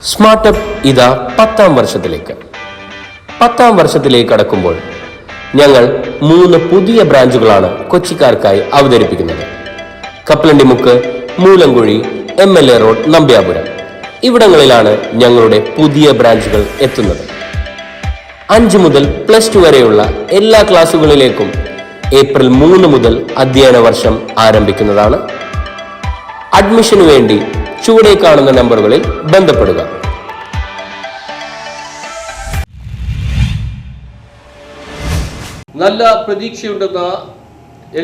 സ്മാർട്ടപ്പ് ഇതാ 10ാം വർഷത്തിലേക്ക്. 10ാം വർഷത്തിലേക്ക് കടക്കുമ്പോൾ ഞങ്ങൾ 3 പുതിയ ബ്രാഞ്ചുകളാണ് കൊച്ചിക്കാർക്കായി അവതരിപ്പിക്കുന്നത്. കപ്പലണ്ടിമുക്ക്, മൂലങ്കുഴി, MLA റോഡ്, നമ്പ്യാപുരം ഇവിടങ്ങളിലാണ് ഞങ്ങളുടെ പുതിയ ബ്രാഞ്ചുകൾ എത്തുന്നത്. 5 മുതൽ +2 വരെയുള്ള എല്ലാ ക്ലാസുകളിലേക്കും ഏപ്രിൽ 3 മുതൽ അധ്യയന വർഷം ആരംഭിക്കുന്നതാണ്. അഡ്മിഷനു വേണ്ടി ചുവടെ കാണുന്ന നമ്പറുകളിൽ ബന്ധപ്പെടുക. നല്ല പ്രതീക്ഷയുണ്ടെന്ന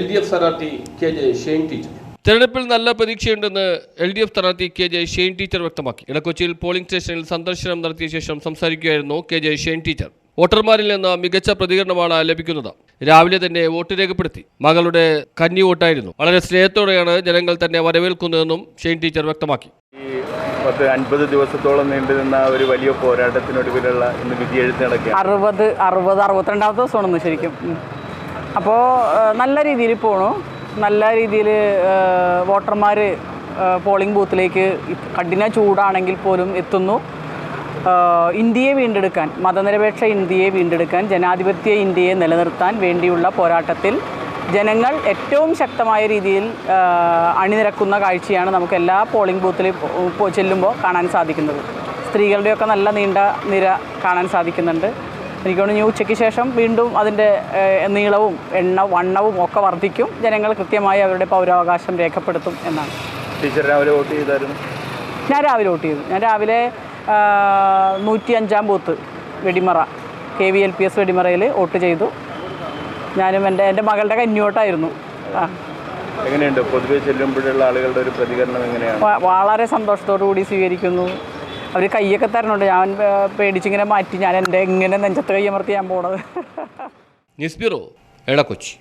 LDF സ്ഥാനാർത്ഥി KJ ഷെയ്ൻ ടീച്ചർ. തെരഞ്ഞെടുപ്പിൽ നല്ല പ്രതീക്ഷയുണ്ടെന്ന് LDF സ്ഥാനാർത്ഥി KJ ഷെയ്ൻ ടീച്ചർ വ്യക്തമാക്കി. ഇടക്കൊച്ചിയിൽ പോളിംഗ് സ്റ്റേഷനിൽ സന്ദർശനം നടത്തിയ ശേഷം സംസാരിക്കുകയായിരുന്നു KJ ഷെയ്ൻ ടീച്ചർ. വോട്ടർമാരിൽ നിന്ന് മികച്ച പ്രതികരണമാണ് ലഭിക്കുന്നത്. രാവിലെ തന്നെ വോട്ട് രേഖപ്പെടുത്തി. മകളുടെ കന്നി വോട്ടായിരുന്നു. വളരെ സ്നേഹത്തോടെയാണ് ജനങ്ങൾ തന്നെ വരവേൽക്കുന്നതെന്നും ഷെയ്ൻ ടീച്ചർ വ്യക്തമാക്കി. 50 ദിവസത്തോളം നീണ്ടുനിന്ന ഒരു വലിയ പോരാട്ടത്തിനൊടുവിലുള്ള ഇന്ന് വിധിയെഴുത്ത് നടക്കുകയാണ്. 62 ദിവസമാണെന്ന് ശരിക്കും. അപ്പോൾ നല്ല രീതിയിൽ പോണു. നല്ല രീതിയിൽ വോട്ടർമാർ പോളിംഗ് ബൂത്തിലേക്ക് കഠിന ചൂടാണെങ്കിൽ പോലും എത്തുന്നു. ഇന്ത്യയെ വീണ്ടെടുക്കാൻ, മതനിരപേക്ഷ ഇന്ത്യയെ വീണ്ടെടുക്കാൻ, ജനാധിപത്യ ഇന്ത്യയെ നിലനിർത്താൻ വേണ്ടിയുള്ള പോരാട്ടത്തിൽ ജനങ്ങൾ ഏറ്റവും ശക്തമായ രീതിയിൽ അണിനിരക്കുന്ന കാഴ്ചയാണ് നമുക്ക് എല്ലാ പോളിംഗ് ബൂത്തിൽ ചെല്ലുമ്പോൾ കാണാൻ സാധിക്കുന്നത്. സ്ത്രീകളുടെയൊക്കെ നല്ല നീണ്ട നിര കാണാൻ സാധിക്കുന്നുണ്ട്. എനിക്ക് തോന്നുന്നു ഉച്ചയ്ക്ക് ശേഷം വീണ്ടും അതിൻ്റെ നീളവും വണ്ണവും ഒക്കെ വർദ്ധിക്കും. ജനങ്ങൾ കൃത്യമായി അവരുടെ പൗരാവകാശം രേഖപ്പെടുത്തും എന്നാണ്. ടീച്ചർ രാവിലെ വോട്ട് ചെയ്തായിരുന്നു? ഞാൻ രാവിലെ വോട്ട് ചെയ്തു. ഞാൻ രാവിലെ 105ാം ബൂത്ത് വെടിമറ KVLPS വെടിമറയിൽ വോട്ട് ചെയ്തു. ഞാനും എൻ്റെ മകളുടെ കന്യോട്ടായിരുന്നു. എങ്ങനെയുണ്ട് പൊതുവെ ചെല്ലുമ്പോഴുള്ള ആളുകളുടെ ഒരു പ്രതികരണം എങ്ങനെയാണ്? വളരെ സന്തോഷത്തോടു കൂടി സ്വീകരിക്കുന്നു. അവർ കൈയൊക്കെ തരണുണ്ട്. ഞാൻ പേടിച്ചിങ്ങനെ മാറ്റി. ഞാൻ എൻ്റെ ഇങ്ങനെ നെഞ്ചത്ത് കൈയമർത്തി ഞാൻ പോണത്. News bureau, Edakochi.